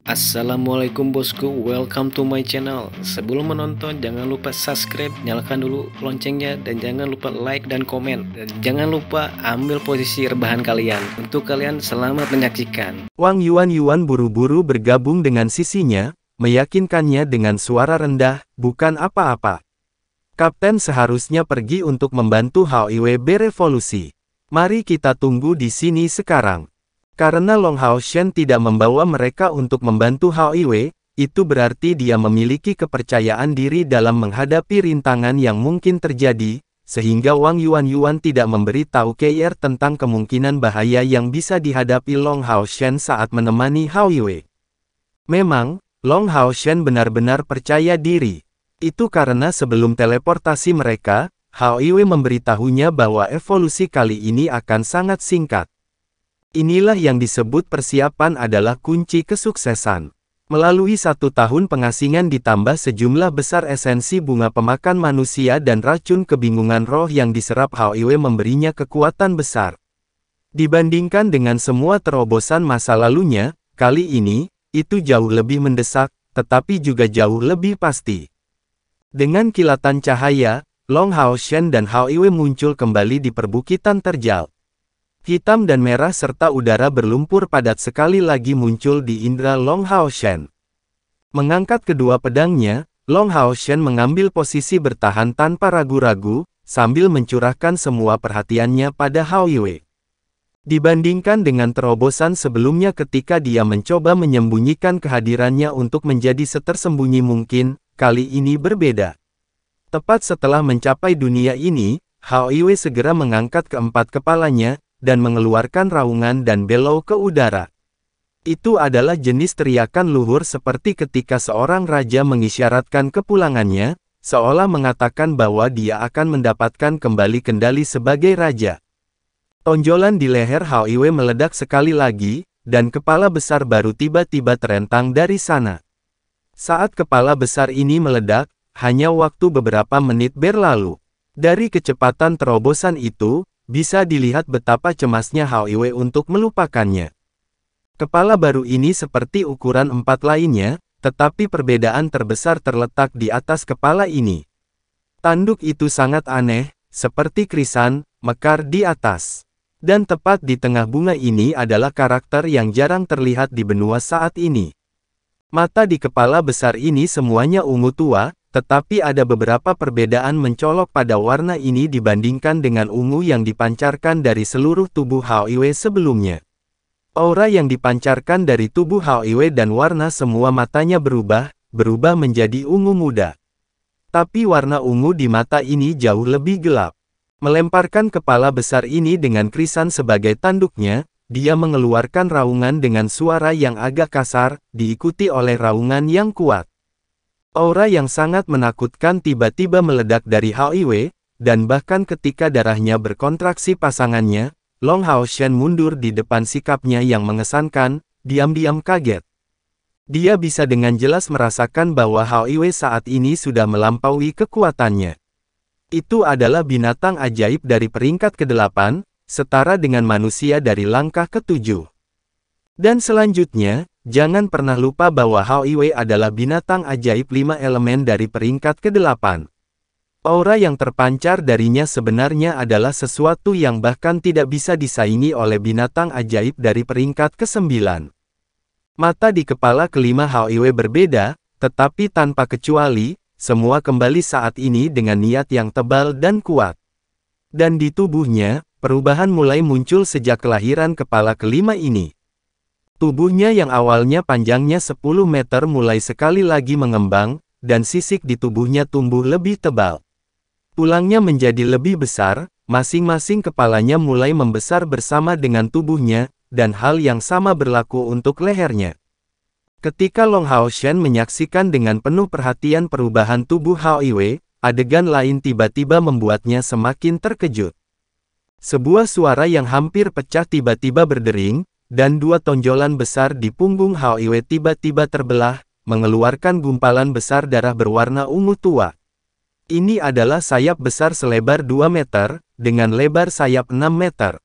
Assalamualaikum bosku, welcome to my channel. Sebelum menonton jangan lupa subscribe, nyalakan dulu loncengnya, dan jangan lupa like dan komen. Dan jangan lupa ambil posisi rebahan kalian. Untuk kalian selamat menyaksikan. Wang Yuan buru-buru bergabung dengan sisinya, meyakinkannya dengan suara rendah, bukan apa-apa. Kapten seharusnya pergi untuk membantu Hao Iwe berevolusi. Mari kita tunggu di sini sekarang. Karena Long Haoshen tidak membawa mereka untuk membantu Hao Iwe, itu berarti dia memiliki kepercayaan diri dalam menghadapi rintangan yang mungkin terjadi, sehingga Wang Yuan tidak memberi tahu KR tentang kemungkinan bahaya yang bisa dihadapi Long Haoshen saat menemani Hao Iwe. Memang, Long Haoshen benar-benar percaya diri. Itu karena sebelum teleportasi mereka, Hao Iwe memberitahunya bahwa evolusi kali ini akan sangat singkat. Inilah yang disebut persiapan adalah kunci kesuksesan. Melalui 1 tahun pengasingan ditambah sejumlah besar esensi bunga pemakan manusia dan racun kebingungan roh yang diserap Hao Iwe memberinya kekuatan besar. Dibandingkan dengan semua terobosan masa lalunya, kali ini, itu jauh lebih mendesak, tetapi juga jauh lebih pasti. Dengan kilatan cahaya, Long Haoshen dan Hao Iwe muncul kembali di perbukitan terjal. Hitam dan merah serta udara berlumpur padat sekali lagi muncul di indera Long Haoshen. Mengangkat kedua pedangnya, Long Haoshen mengambil posisi bertahan tanpa ragu-ragu, sambil mencurahkan semua perhatiannya pada Hao Iwe. Dibandingkan dengan terobosan sebelumnya ketika dia mencoba menyembunyikan kehadirannya untuk menjadi setersembunyi mungkin, kali ini berbeda. Tepat setelah mencapai dunia ini, Hao Iwe segera mengangkat keempat kepalanya, dan mengeluarkan raungan dan belau ke udara. Itu adalah jenis teriakan luhur seperti ketika seorang raja mengisyaratkan kepulangannya, seolah mengatakan bahwa dia akan mendapatkan kembali kendali sebagai raja. Tonjolan di leher Hao Iwe meledak sekali lagi, dan kepala besar baru tiba-tiba terentang dari sana. Saat kepala besar ini meledak, hanya waktu beberapa menit berlalu. Dari kecepatan terobosan itu, bisa dilihat betapa cemasnya Hao Iwe untuk melupakannya. Kepala baru ini seperti ukuran 4 lainnya, tetapi perbedaan terbesar terletak di atas kepala ini. Tanduk itu sangat aneh, seperti krisan, mekar di atas. Dan tepat di tengah bunga ini adalah karakter yang jarang terlihat di benua saat ini. Mata di kepala besar ini semuanya ungu tua, tetapi ada beberapa perbedaan mencolok pada warna ini dibandingkan dengan ungu yang dipancarkan dari seluruh tubuh Hao Iwe sebelumnya. Aura yang dipancarkan dari tubuh Hao Iwe dan warna semua matanya berubah menjadi ungu muda. Tapi warna ungu di mata ini jauh lebih gelap. Melemparkan kepala besar ini dengan krisan sebagai tanduknya, dia mengeluarkan raungan dengan suara yang agak kasar, diikuti oleh raungan yang kuat. Aura yang sangat menakutkan tiba-tiba meledak dari Hao Iwe, dan bahkan ketika darahnya berkontraksi pasangannya, Long Haoshen mundur di depan sikapnya yang mengesankan, diam-diam kaget. Dia bisa dengan jelas merasakan bahwa Hao Iwe saat ini sudah melampaui kekuatannya. Itu adalah binatang ajaib dari peringkat ke-8, setara dengan manusia dari langkah ke-7. Dan selanjutnya, jangan pernah lupa bahwa Hao Iwe adalah binatang ajaib 5 elemen dari peringkat ke-8. Aura yang terpancar darinya sebenarnya adalah sesuatu yang bahkan tidak bisa disaingi oleh binatang ajaib dari peringkat ke-9. Mata di kepala kelima Hao Iwe berbeda, tetapi tanpa kecuali, semua kembali saat ini dengan niat yang tebal dan kuat. Dan di tubuhnya, perubahan mulai muncul sejak kelahiran kepala kelima ini. Tubuhnya yang awalnya panjangnya 10 meter mulai sekali lagi mengembang, dan sisik di tubuhnya tumbuh lebih tebal. Tulangnya menjadi lebih besar, masing-masing kepalanya mulai membesar bersama dengan tubuhnya, dan hal yang sama berlaku untuk lehernya. Ketika Long Haoshen menyaksikan dengan penuh perhatian perubahan tubuh Hao Iwe, adegan lain tiba-tiba membuatnya semakin terkejut. Sebuah suara yang hampir pecah tiba-tiba berdering, dan 2 tonjolan besar di punggung Hao Iwe tiba-tiba terbelah, mengeluarkan gumpalan besar darah berwarna ungu tua. Ini adalah sayap besar selebar 2 meter, dengan lebar sayap 6 meter.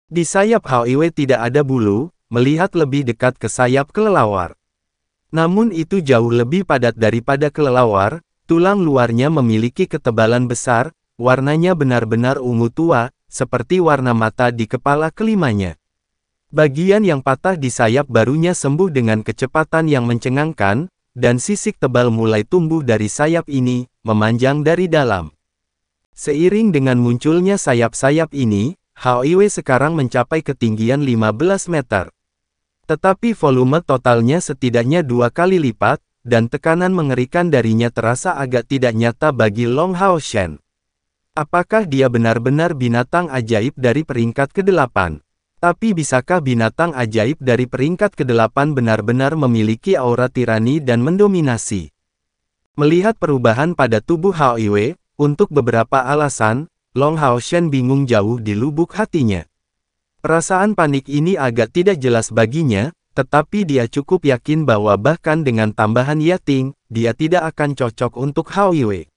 Di sayap Hao Iwe tidak ada bulu, melihat lebih dekat ke sayap kelelawar. Namun itu jauh lebih padat daripada kelelawar, tulang luarnya memiliki ketebalan besar, warnanya benar-benar ungu tua, seperti warna mata di kepala kelimanya. Bagian yang patah di sayap barunya sembuh dengan kecepatan yang mencengangkan, dan sisik tebal mulai tumbuh dari sayap ini, memanjang dari dalam. Seiring dengan munculnya sayap-sayap ini, Hao Iwe sekarang mencapai ketinggian 15 meter. Tetapi volume totalnya setidaknya 2 kali lipat, dan tekanan mengerikan darinya terasa agak tidak nyata bagi Long Hao Shen. Apakah dia benar-benar binatang ajaib dari peringkat ke-8? Tapi bisakah binatang ajaib dari peringkat ke-8 benar-benar memiliki aura tirani dan mendominasi? Melihat perubahan pada tubuh Hao Iwe, untuk beberapa alasan, Long Hao Shen bingung jauh di lubuk hatinya. Perasaan panik ini agak tidak jelas baginya, tetapi dia cukup yakin bahwa bahkan dengan tambahan Yating, dia tidak akan cocok untuk Hao Iwe.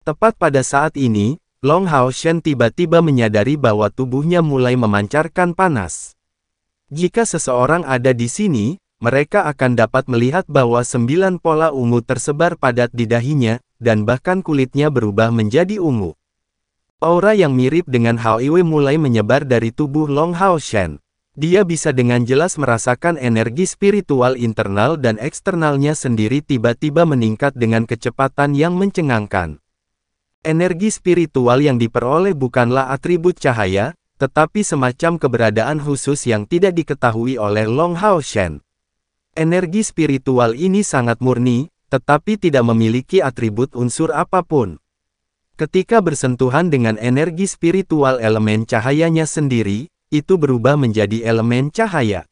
Tepat pada saat ini, Long Hao Shen tiba-tiba menyadari bahwa tubuhnya mulai memancarkan panas. Jika seseorang ada di sini, mereka akan dapat melihat bahwa 9 pola ungu tersebar padat di dahinya, dan bahkan kulitnya berubah menjadi ungu. Aura yang mirip dengan Hao Iwe mulai menyebar dari tubuh Long Hao Shen. Dia bisa dengan jelas merasakan energi spiritual internal dan eksternalnya sendiri tiba-tiba meningkat dengan kecepatan yang mencengangkan. Energi spiritual yang diperoleh bukanlah atribut cahaya, tetapi semacam keberadaan khusus yang tidak diketahui oleh Long Hao Shen. Energi spiritual ini sangat murni, tetapi tidak memiliki atribut unsur apapun. Ketika bersentuhan dengan energi spiritual elemen cahayanya sendiri, itu berubah menjadi elemen cahaya.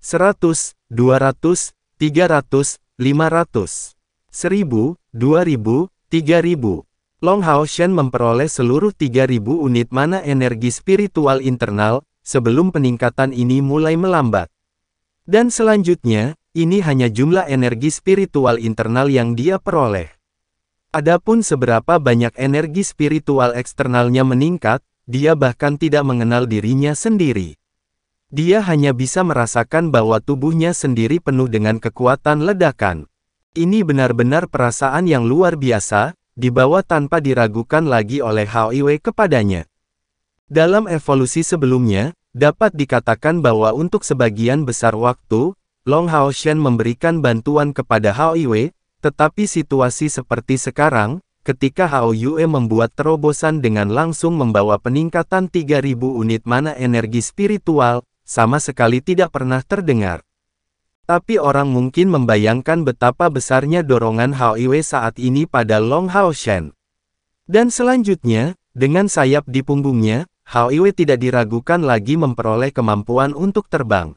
100, 200, 300, 500, 1000, 2000, 3000. Long Hao Shen memperoleh seluruh 3000 unit mana energi spiritual internal, sebelum peningkatan ini mulai melambat. Dan selanjutnya, ini hanya jumlah energi spiritual internal yang dia peroleh. Adapun seberapa banyak energi spiritual eksternalnya meningkat, dia bahkan tidak mengenal dirinya sendiri. Dia hanya bisa merasakan bahwa tubuhnya sendiri penuh dengan kekuatan ledakan. Ini benar-benar perasaan yang luar biasa, dibawa tanpa diragukan lagi oleh Hao Iwe kepadanya. Dalam evolusi sebelumnya, dapat dikatakan bahwa untuk sebagian besar waktu, Long Hao Shen memberikan bantuan kepada Hao Iwe, tetapi situasi seperti sekarang, ketika Hao Yue membuat terobosan dengan langsung membawa peningkatan 3000 unit mana energi spiritual, sama sekali tidak pernah terdengar. Tapi orang mungkin membayangkan betapa besarnya dorongan Hao Iwe saat ini pada Long Hao Shen. Dan selanjutnya, dengan sayap di punggungnya, Hao Iwe tidak diragukan lagi memperoleh kemampuan untuk terbang.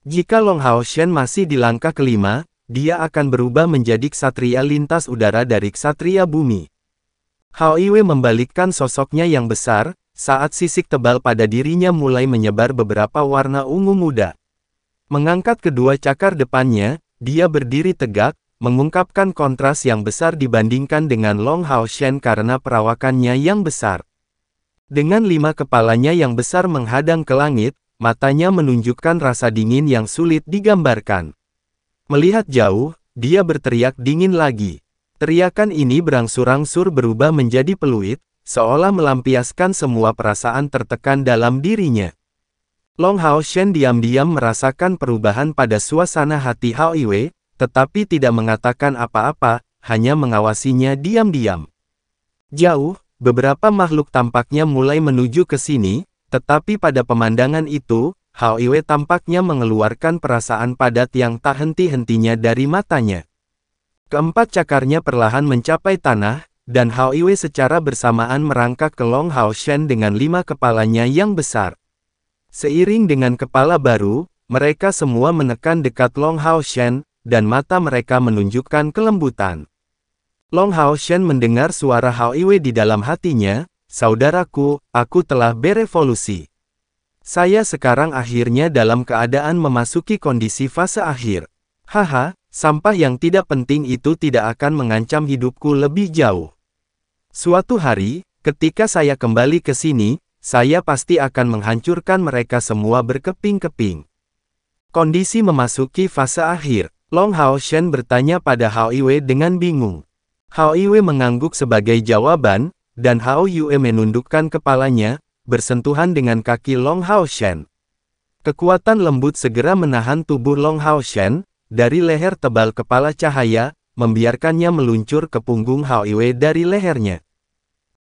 Jika Long Hao Shen masih di langkah kelima, dia akan berubah menjadi ksatria lintas udara dari ksatria bumi. Hao Iwe membalikkan sosoknya yang besar, saat sisik tebal pada dirinya mulai menyebar beberapa warna ungu muda. Mengangkat kedua cakar depannya, dia berdiri tegak, mengungkapkan kontras yang besar dibandingkan dengan Long Hao Shen karena perawakannya yang besar. Dengan 5 kepalanya yang besar menghadang ke langit, matanya menunjukkan rasa dingin yang sulit digambarkan. Melihat jauh, dia berteriak dingin lagi. Teriakan ini berangsur-angsur berubah menjadi peluit, seolah melampiaskan semua perasaan tertekan dalam dirinya. Long Hao Shen diam-diam merasakan perubahan pada suasana hati Hao Iwe, tetapi tidak mengatakan apa-apa, hanya mengawasinya diam-diam. Jauh, beberapa makhluk tampaknya mulai menuju ke sini, tetapi pada pemandangan itu, Hao Iwe tampaknya mengeluarkan perasaan padat yang tak henti-hentinya dari matanya. Keempat cakarnya perlahan mencapai tanah, dan Hao Iwe secara bersamaan merangkak ke Long Hao Shen dengan 5 kepalanya yang besar. Seiring dengan kepala baru, mereka semua menekan dekat Long Hao Shen, dan mata mereka menunjukkan kelembutan. Long Hao Shen mendengar suara Hao Iwe di dalam hatinya, "Saudaraku, aku telah berevolusi. Saya sekarang akhirnya dalam keadaan memasuki kondisi fase akhir. Haha, sampah yang tidak penting itu tidak akan mengancam hidupku lebih jauh. Suatu hari, ketika saya kembali ke sini, saya pasti akan menghancurkan mereka semua berkeping-keping." Kondisi memasuki fase akhir. Long Hao Shen bertanya pada Hao Yue dengan bingung. Hao Yue mengangguk sebagai jawaban, dan Hao Yue menundukkan kepalanya, bersentuhan dengan kaki Long Hao Shen. Kekuatan lembut segera menahan tubuh Long Hao Shen, dari leher tebal kepala cahaya, membiarkannya meluncur ke punggung Hao Yue dari lehernya.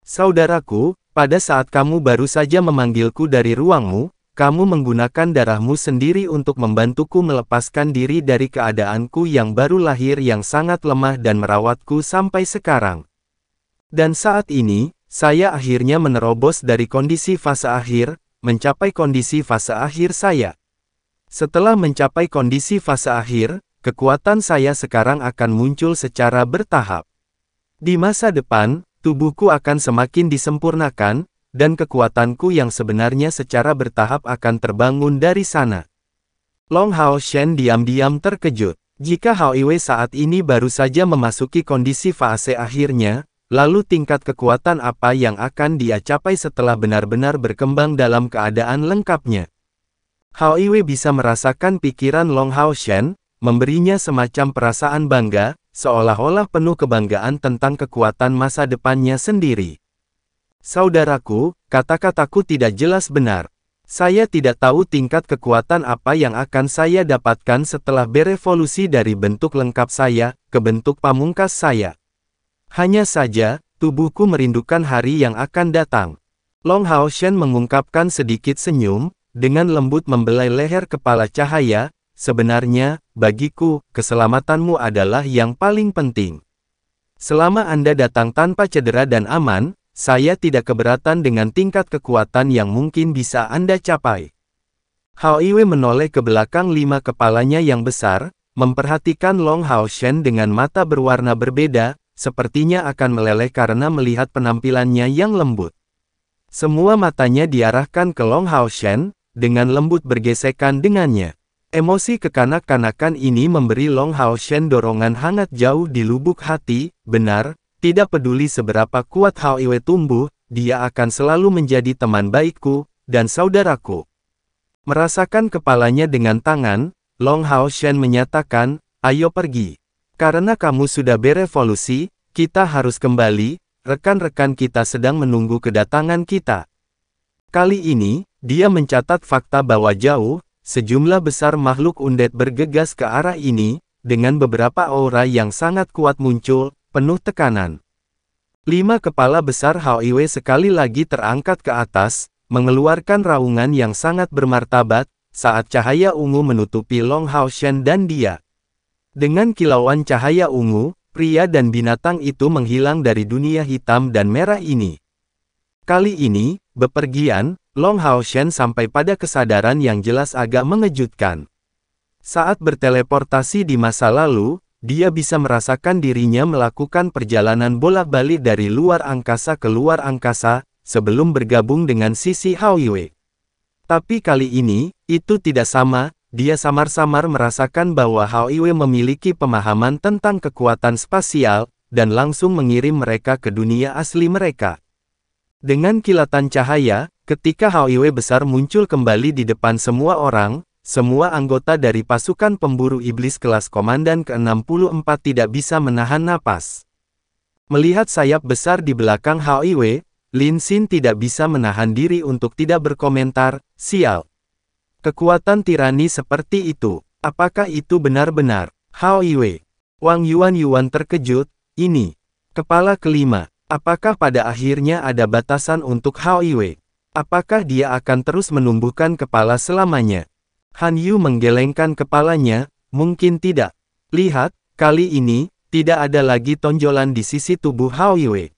Saudaraku, pada saat kamu baru saja memanggilku dari ruangmu, kamu menggunakan darahmu sendiri untuk membantuku melepaskan diri dari keadaanku yang baru lahir yang sangat lemah dan merawatku sampai sekarang. Dan saat ini, saya akhirnya menerobos dari kondisi fase akhir, mencapai kondisi fase akhir saya. Setelah mencapai kondisi fase akhir, kekuatan saya sekarang akan muncul secara bertahap. Di masa depan, tubuhku akan semakin disempurnakan, dan kekuatanku yang sebenarnya secara bertahap akan terbangun dari sana. Long Hao Shen diam-diam terkejut. Jika Hao Yue saat ini baru saja memasuki kondisi fase akhirnya, lalu tingkat kekuatan apa yang akan dia capai setelah benar-benar berkembang dalam keadaan lengkapnya? Hao Yue bisa merasakan pikiran Long Hao Shen, memberinya semacam perasaan bangga, seolah-olah penuh kebanggaan tentang kekuatan masa depannya sendiri. Saudaraku, kata-kataku tidak jelas benar. Saya tidak tahu tingkat kekuatan apa yang akan saya dapatkan setelah berevolusi dari bentuk lengkap saya ke bentuk pamungkas saya. Hanya saja, tubuhku merindukan hari yang akan datang. Long Hao Shen mengungkapkan sedikit senyum, dengan lembut membelai leher kepala cahaya. Sebenarnya, bagiku, keselamatanmu adalah yang paling penting. Selama Anda datang tanpa cedera dan aman, saya tidak keberatan dengan tingkat kekuatan yang mungkin bisa Anda capai. Hao Yue menoleh ke belakang lima kepalanya yang besar, memperhatikan Long Hao Shen dengan mata berwarna berbeda, sepertinya akan meleleh karena melihat penampilannya yang lembut. Semua matanya diarahkan ke Long Hao Shen, dengan lembut bergesekan dengannya. Emosi kekanak-kanakan ini memberi Long Hao Shen dorongan hangat jauh di lubuk hati. Benar, tidak peduli seberapa kuat Hao Yue tumbuh, dia akan selalu menjadi teman baikku, dan saudaraku. Merasakan kepalanya dengan tangan, Long Hao Shen menyatakan, ayo pergi. Karena kamu sudah berevolusi, kita harus kembali, rekan-rekan kita sedang menunggu kedatangan kita. Kali ini, dia mencatat fakta bahwa jauh, sejumlah besar makhluk undead bergegas ke arah ini, dengan beberapa aura yang sangat kuat muncul, penuh tekanan. 5 kepala besar Hao Yue sekali lagi terangkat ke atas, mengeluarkan raungan yang sangat bermartabat, saat cahaya ungu menutupi Long Hao Shen dan dia. Dengan kilauan cahaya ungu, pria dan binatang itu menghilang dari dunia hitam dan merah ini. Kali ini, bepergian, Long Hao Shen sampai pada kesadaran yang jelas agak mengejutkan. Saat berteleportasi di masa lalu, dia bisa merasakan dirinya melakukan perjalanan bolak-balik dari luar angkasa ke luar angkasa, sebelum bergabung dengan sisi Hao Yue. Tapi kali ini, itu tidak sama, dia samar-samar merasakan bahwa Hao Yue memiliki pemahaman tentang kekuatan spasial, dan langsung mengirim mereka ke dunia asli mereka. Dengan kilatan cahaya, ketika Hao Yue besar muncul kembali di depan semua orang, semua anggota dari pasukan pemburu iblis kelas komandan ke-64 tidak bisa menahan napas. Melihat sayap besar di belakang Hao Yue, Lin Xin tidak bisa menahan diri untuk tidak berkomentar, sial. Kekuatan tirani seperti itu, apakah itu benar-benar Hao Yue? Wang Yuan terkejut, ini kepala kelima, apakah pada akhirnya ada batasan untuk Hao Yue? Apakah dia akan terus menumbuhkan kepala selamanya? Han Yu menggelengkan kepalanya, mungkin tidak. Lihat, kali ini, tidak ada lagi tonjolan di sisi tubuh Hao Yue.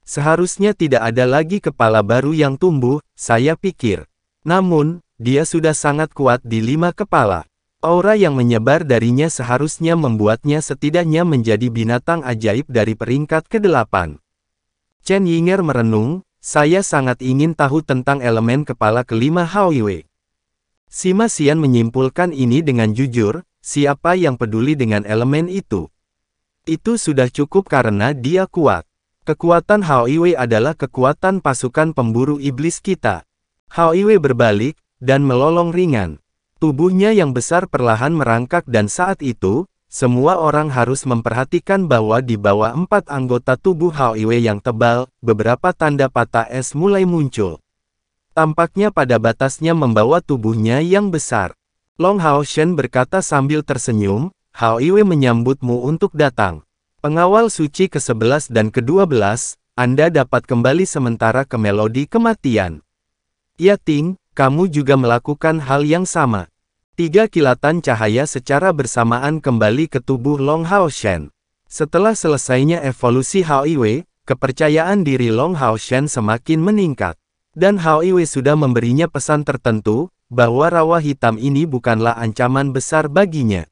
Seharusnya tidak ada lagi kepala baru yang tumbuh, saya pikir. Namun, dia sudah sangat kuat di 5 kepala. Aura yang menyebar darinya seharusnya membuatnya setidaknya menjadi binatang ajaib dari peringkat ke-8. Chen Yinger merenung, saya sangat ingin tahu tentang elemen kepala kelima Hao Yue. Sima Xian menyimpulkan ini dengan jujur, siapa yang peduli dengan elemen itu? Itu sudah cukup karena dia kuat. Kekuatan Hao Yue adalah kekuatan pasukan pemburu iblis kita. Hao Yue berbalik, dan melolong ringan. Tubuhnya yang besar perlahan merangkak dan saat itu, semua orang harus memperhatikan bahwa di bawah 4 anggota tubuh Hao Iwei yang tebal, beberapa tanda patah es mulai muncul. Tampaknya pada batasnya membawa tubuhnya yang besar. Long Hao Shen berkata sambil tersenyum, Hao Iwei menyambutmu untuk datang. Pengawal suci ke-11 dan ke-12, Anda dapat kembali sementara ke melodi kematian. Ya Ting, kamu juga melakukan hal yang sama. 3 kilatan cahaya secara bersamaan kembali ke tubuh Long Hao Shen. Setelah selesainya evolusi Hao Iwei, kepercayaan diri Long Hao Shen semakin meningkat. Dan Hao Iwei sudah memberinya pesan tertentu, bahwa rawa hitam ini bukanlah ancaman besar baginya.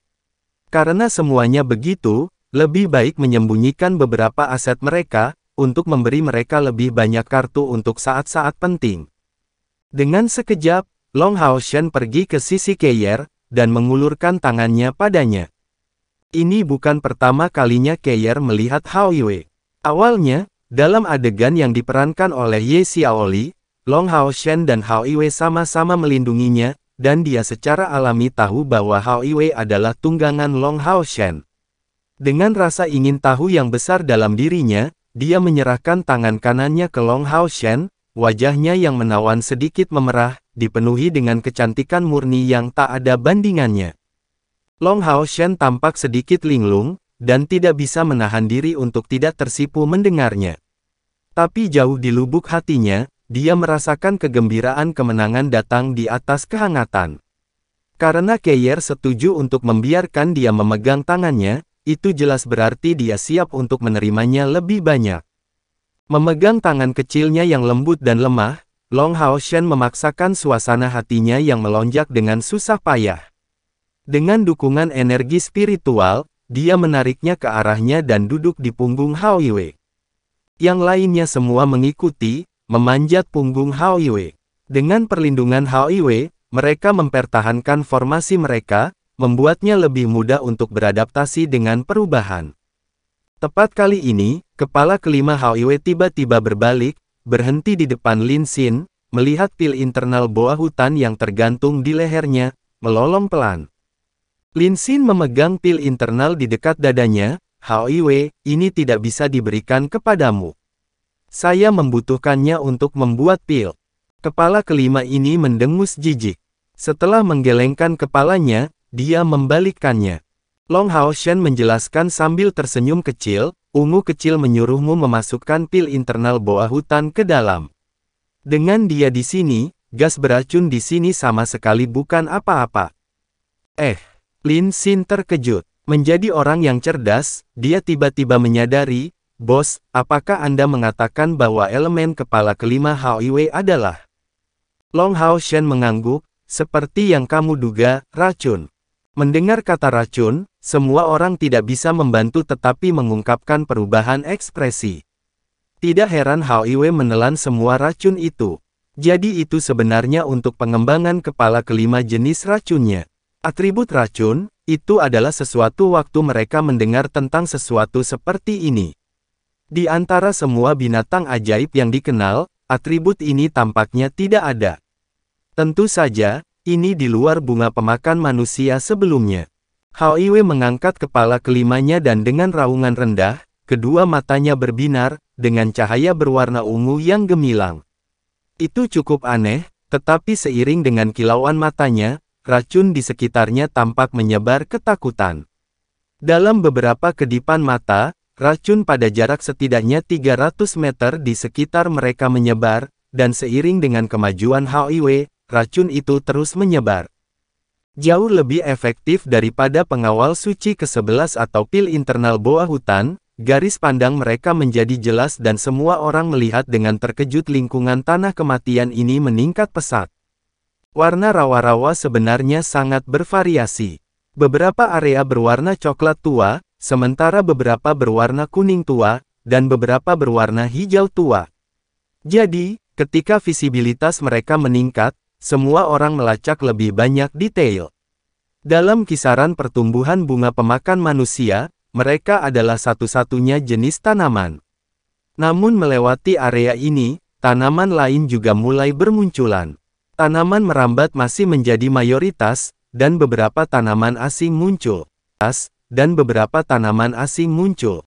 Karena semuanya begitu, lebih baik menyembunyikan beberapa aset mereka, untuk memberi mereka lebih banyak kartu untuk saat-saat penting. Dengan sekejap, Long Hao Shen pergi ke sisi Keyer, dan mengulurkan tangannya padanya. Ini bukan pertama kalinya Keyer melihat Hao Iwei. Awalnya, dalam adegan yang diperankan oleh Ye Xiaoli, Long Hao Shen dan Hao Iwei sama-sama melindunginya, dan dia secara alami tahu bahwa Hao Iwei adalah tunggangan Long Hao Shen. Dengan rasa ingin tahu yang besar dalam dirinya, dia menyerahkan tangan kanannya ke Long Hao Shen, wajahnya yang menawan sedikit memerah, dipenuhi dengan kecantikan murni yang tak ada bandingannya. Long Hao Shen tampak sedikit linglung, dan tidak bisa menahan diri untuk tidak tersipu mendengarnya. Tapi jauh di lubuk hatinya, dia merasakan kegembiraan kemenangan datang di atas kehangatan. Karena Keyer setuju untuk membiarkan dia memegang tangannya, itu jelas berarti dia siap untuk menerimanya lebih banyak. Memegang tangan kecilnya yang lembut dan lemah, Long Hao Shen memaksakan suasana hatinya yang melonjak dengan susah payah. Dengan dukungan energi spiritual, dia menariknya ke arahnya dan duduk di punggung Hao Iwei. Yang lainnya semua mengikuti, memanjat punggung Hao Iwei. Dengan perlindungan Hao Iwei, mereka mempertahankan formasi mereka, membuatnya lebih mudah untuk beradaptasi dengan perubahan. Tepat kali ini, kepala kelima Hao Iwei tiba-tiba berbalik, berhenti di depan Lin Xin, melihat pil internal boa hutan yang tergantung di lehernya, melolong pelan. Lin Xin memegang pil internal di dekat dadanya, Hao Iwei, ini tidak bisa diberikan kepadamu. Saya membutuhkannya untuk membuat pil. Kepala kelima ini mendengus jijik. Setelah menggelengkan kepalanya, dia membalikkannya. Long Hao Shen menjelaskan sambil tersenyum kecil, ungu kecil menyuruhmu memasukkan pil internal boa hutan ke dalam. Dengan dia di sini, gas beracun di sini sama sekali bukan apa-apa. Lin Xin terkejut. Menjadi orang yang cerdas, dia tiba-tiba menyadari, Bos, apakah Anda mengatakan bahwa elemen kepala kelima Hao Iwei adalah? Long Hao Shen mengangguk, seperti yang kamu duga, racun. Mendengar kata racun, semua orang tidak bisa membantu tetapi mengungkapkan perubahan ekspresi. Tidak heran Hao Iwei menelan semua racun itu. Jadi itu sebenarnya untuk pengembangan kepala kelima jenis racunnya. Atribut racun, itu adalah sesuatu waktu mereka mendengar tentang sesuatu seperti ini. Di antara semua binatang ajaib yang dikenal, atribut ini tampaknya tidak ada. Tentu saja, ini di luar bunga pemakan manusia sebelumnya. Hao Iwei mengangkat kepala kelimanya dan dengan raungan rendah, kedua matanya berbinar, dengan cahaya berwarna ungu yang gemilang. Itu cukup aneh, tetapi seiring dengan kilauan matanya, racun di sekitarnya tampak menyebar ketakutan. Dalam beberapa kedipan mata, racun pada jarak setidaknya 300 meter di sekitar mereka menyebar, dan seiring dengan kemajuan Hao Iwei, racun itu terus menyebar. Jauh lebih efektif daripada pengawal suci ke-11 atau pil internal boa hutan, garis pandang mereka menjadi jelas dan semua orang melihat dengan terkejut lingkungan tanah kematian ini meningkat pesat. Warna rawa-rawa sebenarnya sangat bervariasi. Beberapa area berwarna coklat tua, sementara beberapa berwarna kuning tua, dan beberapa berwarna hijau tua. Jadi, ketika visibilitas mereka meningkat, semua orang melacak lebih banyak detail. Dalam kisaran pertumbuhan bunga pemakan manusia, mereka adalah satu-satunya jenis tanaman. Namun melewati area ini, tanaman lain juga mulai bermunculan. Tanaman merambat masih menjadi mayoritas, dan beberapa tanaman asing muncul. dan beberapa tanaman asing muncul.